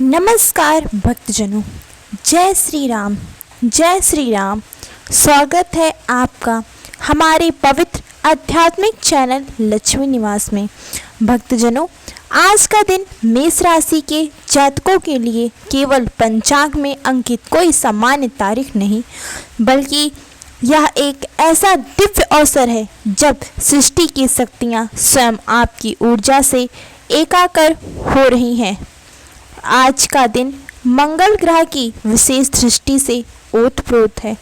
नमस्कार भक्तजनों, जय श्री राम। जय श्री राम। स्वागत है आपका हमारे पवित्र आध्यात्मिक चैनल लक्ष्मी निवास में। भक्तजनों, आज का दिन मेष राशि के जातकों के लिए केवल पंचांग में अंकित कोई सामान्य तारीख नहीं, बल्कि यह एक ऐसा दिव्य अवसर है जब सृष्टि की शक्तियाँ स्वयं आपकी ऊर्जा से एकाकार हो रही हैं। आज का दिन मंगल ग्रह की विशेष दृष्टि से ओतप्रोत है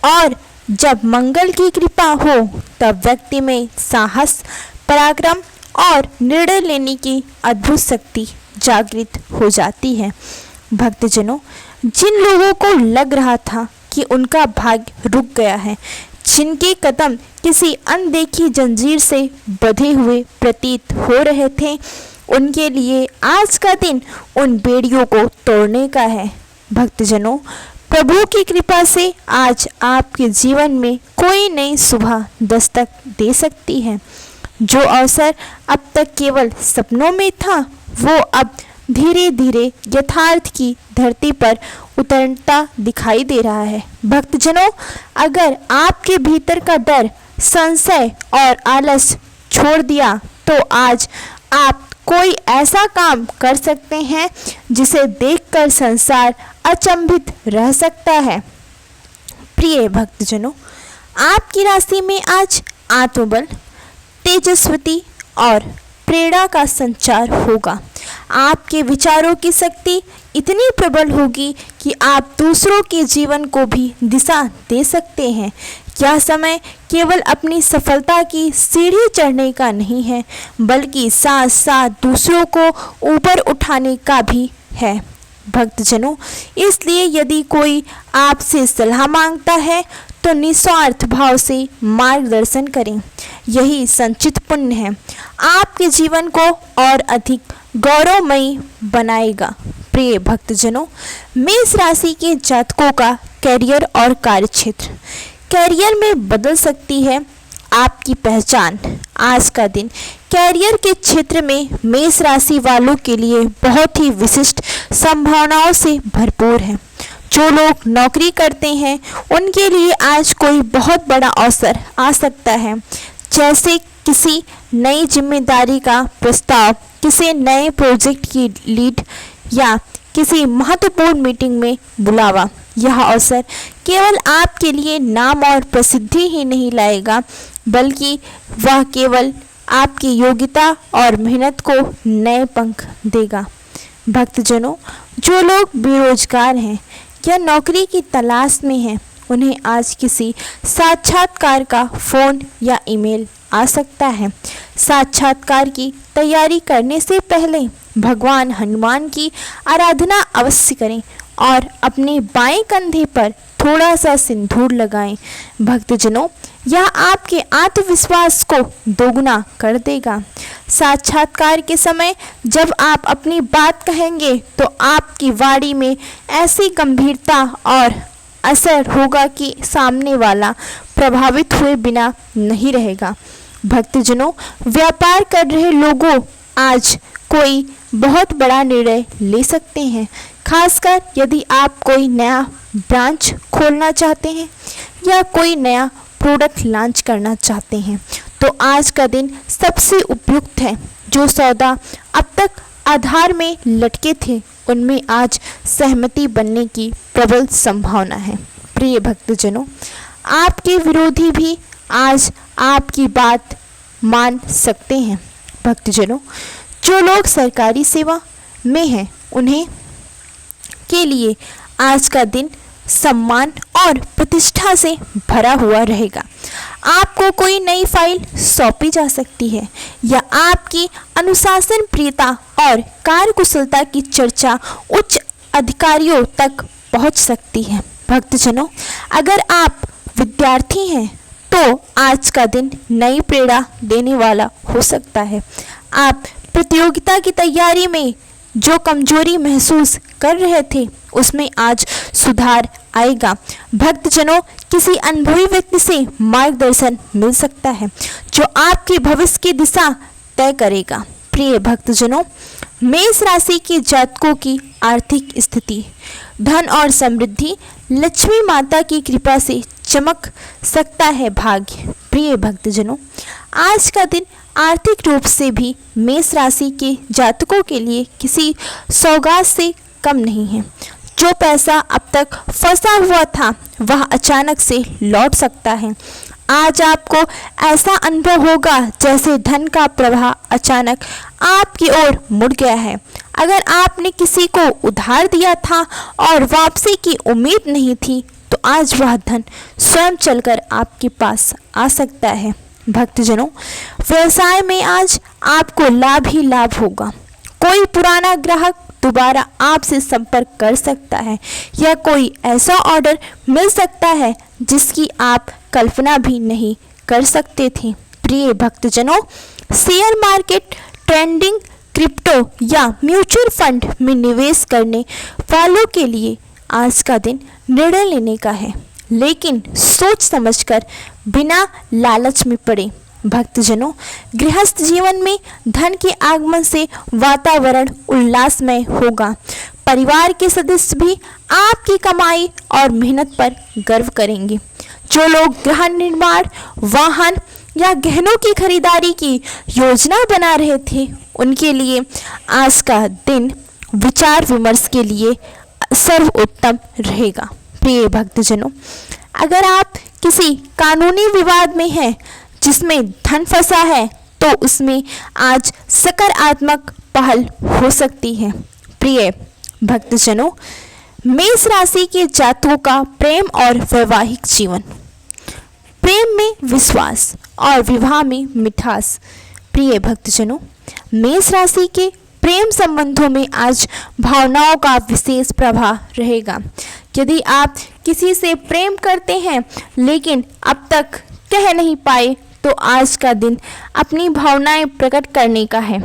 और जब मंगल की कृपा हो तब व्यक्ति में साहस, पराक्रम और निर्णय लेने की अद्भुत शक्ति जागृत हो जाती है। भक्तजनों, जिन लोगों को लग रहा था कि उनका भाग्य रुक गया है, जिनके कदम किसी अनदेखी जंजीर से बंधे हुए प्रतीत हो रहे थे, उनके लिए आज का दिन उन बेड़ियों को तोड़ने का है। भक्तजनों, प्रभु की कृपा से आज आपके जीवन में कोई नई सुबह दस्तक दे सकती है। जो अवसर अब तक केवल सपनों में था, वो अब धीरे धीरे यथार्थ की धरती पर उतरता दिखाई दे रहा है। भक्तजनों, अगर आपके भीतर का डर, संशय और आलस छोड़ दिया तो आज आप कोई ऐसा काम कर सकते हैं जिसे देखकर संसार अचंभित रह सकता है। प्रिय भक्तजनों, आपकी राशि में आज आत्मबल, तेजस्वी और प्रेरणा का संचार होगा। आपके विचारों की शक्ति इतनी प्रबल होगी कि आप दूसरों के जीवन को भी दिशा दे सकते हैं। यह समय केवल अपनी सफलता की सीढ़ी चढ़ने का नहीं है, बल्कि साथ साथ दूसरों को ऊपर उठाने का भी है। भक्तजनों, इसलिए यदि कोई आपसे सलाह मांगता है तो निस्वार्थ भाव से मार्गदर्शन करें। यही संचित पुण्य है, आपके जीवन को और अधिक गौरवमयी बनाएगा। प्रिय भक्तजनों, मेष राशि के जातकों का कैरियर और कार्यक्षेत्र। कैरियर में बदल सकती है आपकी पहचान। आज का दिन कैरियर के क्षेत्र में मेष राशि वालों के लिए बहुत ही विशिष्ट संभावनाओं से भरपूर है। जो लोग नौकरी करते हैं उनके लिए आज कोई बहुत बड़ा अवसर आ सकता है, जैसे किसी नई जिम्मेदारी का प्रस्ताव, किसी नए प्रोजेक्ट की लीड या किसी महत्वपूर्ण मीटिंग में बुलावा। यह अवसर केवल आपके लिए नाम और प्रसिद्धि ही नहीं लाएगा, बल्कि वह केवल आपकी योग्यता और मेहनत को नए पंख देगा। भक्तजनों, जो लोग बेरोजगार हैं या नौकरी की तलाश में हैं, उन्हें आज किसी साक्षात्कार का फोन या ईमेल आ सकता है। साक्षात्कार की तैयारी करने से पहले भगवान हनुमान की आराधना अवश्य करें और अपने बाएं कंधे पर थोड़ा सा सिंदूर लगाएं। भक्तजनों, यह आपके आत्मविश्वास को दोगुना कर देगा। साक्षात्कार के समय जब आप अपनी बात कहेंगे तो आपकी वाणी में ऐसी गंभीरता और असर होगा कि सामने वाला प्रभावित हुए बिना नहीं रहेगा। भक्तजनों, व्यापार कर रहे लोगों आज कोई बहुत बड़ा निर्णय ले सकते हैं, खासकर यदि आप कोई नया ब्रांच खोलना चाहते हैं या कोई नया प्रोडक्ट लॉन्च करना चाहते हैं, तो आज का दिन सबसे उपयुक्त है। जो सौदा अब तक आधार में लटके थे, उनमें आज सहमति बनने की प्रबल संभावना है। प्रिय भक्तजनों, आपके विरोधी भी आज आपकी बात मान सकते हैं। भक्तजनों, जो लोग सरकारी सेवा में हैं, उन्हें के लिए आज का दिन सम्मान और प्रतिष्ठा से भरा हुआ रहेगा। आपको कोई नई फाइल सौंपी जा सकती है या आपकी अनुशासन प्रियता और कार्यकुशलता की चर्चा उच्च अधिकारियों तक पहुंच सकती है। भक्तजनों, अगर आप विद्यार्थी हैं तो आज का दिन नई प्रेरणा देने वाला हो सकता है। आप प्रतियोगिता की तैयारी में जो कमजोरी महसूस कर रहे थे, उसमें आज सुधार आएगा। भक्तजनों, किसी अनुभवी व्यक्ति से मार्गदर्शन मिल सकता है जो आपके भविष्य की दिशा तय करेगा। प्रिय भक्तजनों, मेष राशि के जातकों की आर्थिक स्थिति, धन और समृद्धि, लक्ष्मी माता की कृपा से चमक सकता है भाग्य। प्रिय भक्तजनों, आज का दिन आर्थिक रूप से भी मेष राशि के जातकों के लिए किसी सौगात से कम नहीं है। जो पैसा अब तक फंसा हुआ था वह अचानक से लौट सकता है। आज आपको ऐसा अनुभव होगा जैसे धन का प्रवाह अचानक आपकी ओर मुड़ गया है। अगर आपने किसी को उधार दिया था और वापसी की उम्मीद नहीं थी, तो आज वह धन स्वयं चलकर आपके पास आ सकता है। भक्तजनों, व्यवसाय में आज आपको लाभ ही लाभ होगा। कोई पुराना ग्राहक दोबारा आपसे संपर्क कर सकता है या कोई ऐसा ऑर्डर मिल सकता है जिसकी आप कल्पना भी नहीं कर सकते थे। प्रिय भक्तजनों, शेयर मार्केट, ट्रेंडिंग, क्रिप्टो या म्यूचुअल फंड में निवेश करने वालों के लिए आज का दिन निर्णय लेने का है, लेकिन सोच समझकर, बिना लालच में पड़े। भक्तजनों, गृहस्थ जीवन में धन के आगमन से वातावरण उल्लासमय होगा। परिवार के सदस्य भी आपकी कमाई और मेहनत पर गर्व करेंगे। जो लोग गृह निर्माण, वाहन या गहनों की खरीदारी की योजना बना रहे थे, उनके लिए आज का दिन विचार विमर्श के लिए सर्वोत्तम रहेगा। प्रिय भक्तजनों, अगर आप किसी कानूनी विवाद में हैं जिसमें धन फंसा है, तो उसमें आज सकारात्मक पहल हो सकती है। प्रिय भक्तजनों, मेष राशि के जातकों का प्रेम और वैवाहिक जीवन, प्रेम में विश्वास और विवाह में मिठास। प्रिय भक्तजनों, मेष राशि के प्रेम संबंधों में आज भावनाओं का विशेष प्रभाव रहेगा। यदि आप किसी से प्रेम करते हैं लेकिन अब तक कह नहीं पाए, तो आज का दिन अपनी भावनाएं प्रकट करने का है।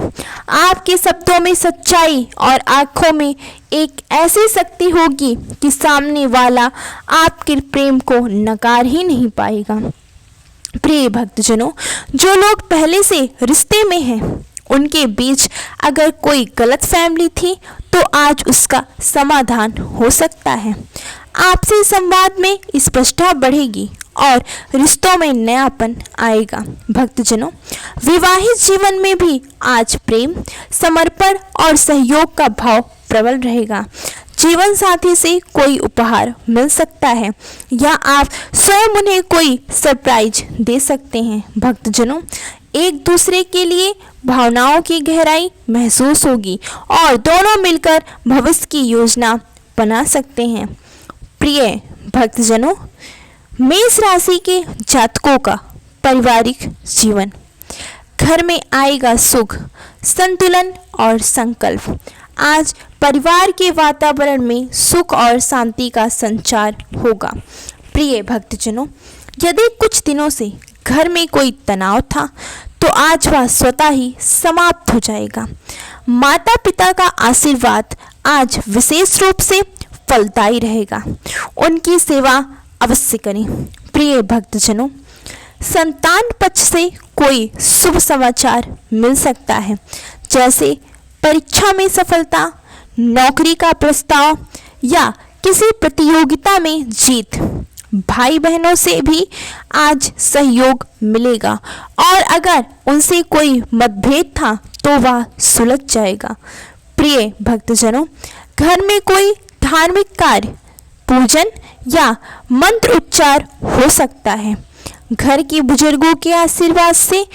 आपके शब्दों में सच्चाई और आंखों में एक ऐसी शक्ति होगी कि सामने वाला आपके प्रेम को नकार ही नहीं पाएगा। प्रिय भक्तजनों, जो लोग पहले से रिश्ते में हैं, उनके बीच अगर कोई गलतफहमी थी, तो आज उसका समाधान हो सकता है। आपसी संवाद में स्पष्टता बढ़ेगी और रिश्तों में नयापन आएगा। भक्तजनों, विवाहित जीवन में भी आज प्रेम, समर्पण और सहयोग का भाव प्रबल रहेगा। जीवन साथी से कोई उपहार मिल सकता है या आप स्वयं उन्हें कोई सरप्राइज दे सकते हैं। भक्तजनों, एक दूसरे के लिए भावनाओं की गहराई महसूस होगी और दोनों मिलकर भविष्य की योजना बना सकते हैं। प्रिय भक्तजनों, मेष राशि के जातकों का पारिवारिक जीवन, घर में आएगा सुख, संतुलन और संकल्प। आज परिवार के वातावरण में सुख और शांति का संचार होगा। प्रिय भक्तजनों, यदि कुछ दिनों से घर में कोई तनाव था, तो आज वह स्वतः ही समाप्त हो जाएगा। माता पिता का आशीर्वाद आज विशेष रूप से फलदायी रहेगा। उनकी सेवा अवश्य करें। प्रिय भक्तजनों, संतान पक्ष से कोई शुभ समाचार मिल सकता है, जैसे परीक्षा में सफलता, नौकरी का प्रस्ताव या किसी प्रतियोगिता में जीत। भाई बहनों से भी आज सहयोग मिलेगा और अगर उनसे कोई मतभेद था तो वह सुलझ जाएगा। प्रिय भक्तजनों, घर में कोई धार्मिक कार्य, पूजन या मंत्र उच्चार हो सकता है। घर के बुजुर्गों के आशीर्वाद से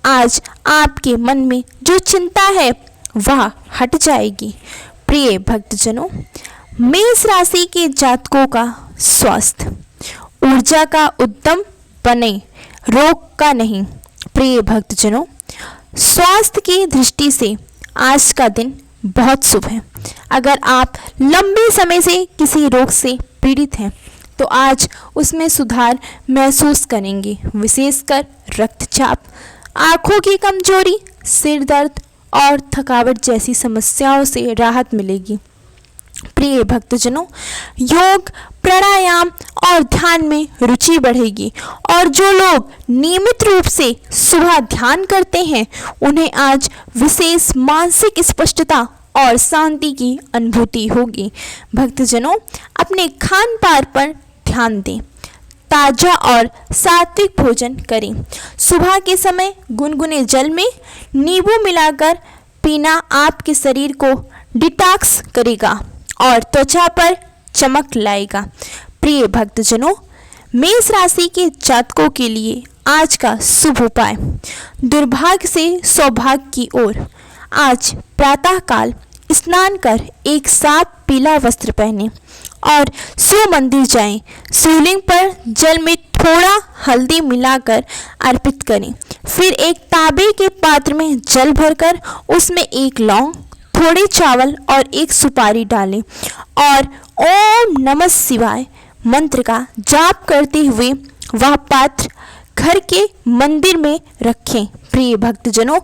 आज आपके मन में जो चिंता है वह हट जाएगी। प्रिय भक्तजनों, मेष राशि के जातकों का स्वास्थ्य, ऊर्जा का उद्यम बने, रोग का नहीं। प्रिय भक्तजनों, स्वास्थ्य की दृष्टि से आज का दिन बहुत शुभ है। अगर आप लंबे समय से किसी रोग से पीड़ित हैं, तो आज उसमें सुधार महसूस करेंगे। विशेषकर रक्तचाप, आंखों की कमजोरी, सिर दर्द और थकावट जैसी समस्याओं से राहत मिलेगी। प्रिय भक्तजनों, योग, प्राणायाम और ध्यान में रुचि बढ़ेगी और जो लोग नियमित रूप से सुबह ध्यान करते हैं उन्हें आज विशेष मानसिक स्पष्टता और शांति की अनुभूति होगी। भक्तजनों, अपने खान पान पर ध्यान दें, ताजा और सात्विक भोजन करें। सुबह के समय गुनगुने जल में नींबू मिलाकर पीना आपके शरीर को डिटॉक्स करेगा और त्वचा पर चमक लाएगा। प्रिय भक्तजनों, मेष राशि के जातकों के लिए आज का शुभ उपाय, दुर्भाग्य से सौभाग्य की ओर। आज प्रातःकाल स्नान कर एक साफ पीला वस्त्र पहने और शिव मंदिर जाएं। शिवलिंग पर जल में थोड़ा हल्दी मिलाकर अर्पित करें। फिर एक तांबे के पात्र में जल भरकर उसमें एक लौंग, थोड़े चावल और एक सुपारी डालें और ओम नमः शिवाय मंत्र का जाप करते हुए वह पात्र घर के मंदिर में रखें। प्रिय भक्तजनों,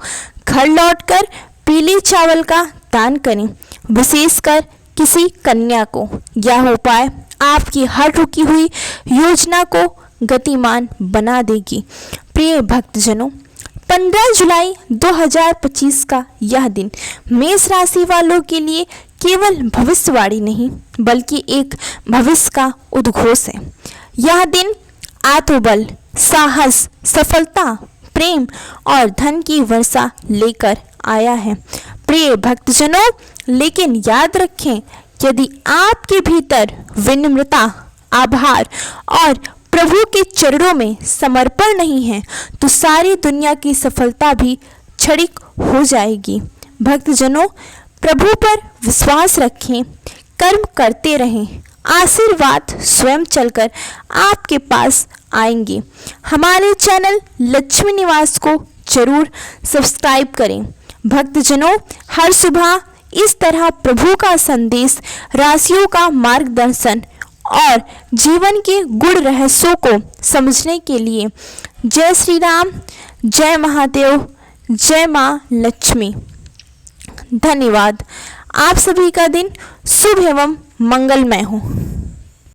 घर लौटकर पीले चावल का दान करें, विशेषकर किसी कन्या को। यह उपाय आपकी हर रुकी हुई योजना को गतिमान बना देगी। प्रिय भक्तजनों, 15 जुलाई 2025 का यह दिन मेष राशि वालों के लिए केवल भविष्यवाणी नहीं बल्कि एक भविष्य का उद्घोष है। यह दिन आत्मबल, साहस, सफलता, प्रेम और धन की वर्षा लेकर आया है। प्रिय भक्तजनों, लेकिन याद रखें, यदि आपके भीतर विनम्रता, आभार और प्रभु के चरणों में समर्पण नहीं है तो सारी दुनिया की सफलता भी क्षणिक हो जाएगी। भक्तजनों, प्रभु पर विश्वास रखें, कर्म करते रहें, आशीर्वाद स्वयं चलकर आपके पास आएंगे। हमारे चैनल लक्ष्मी निवास को जरूर सब्सक्राइब करें। भक्तजनों, हर सुबह इस तरह प्रभु का संदेश, राशियों का मार्गदर्शन और जीवन के गुण रहस्यों को समझने के लिए जय श्री राम, जय महादेव, जय माँ लक्ष्मी। धन्यवाद। आप सभी का दिन शुभ एवं मंगलमय हो।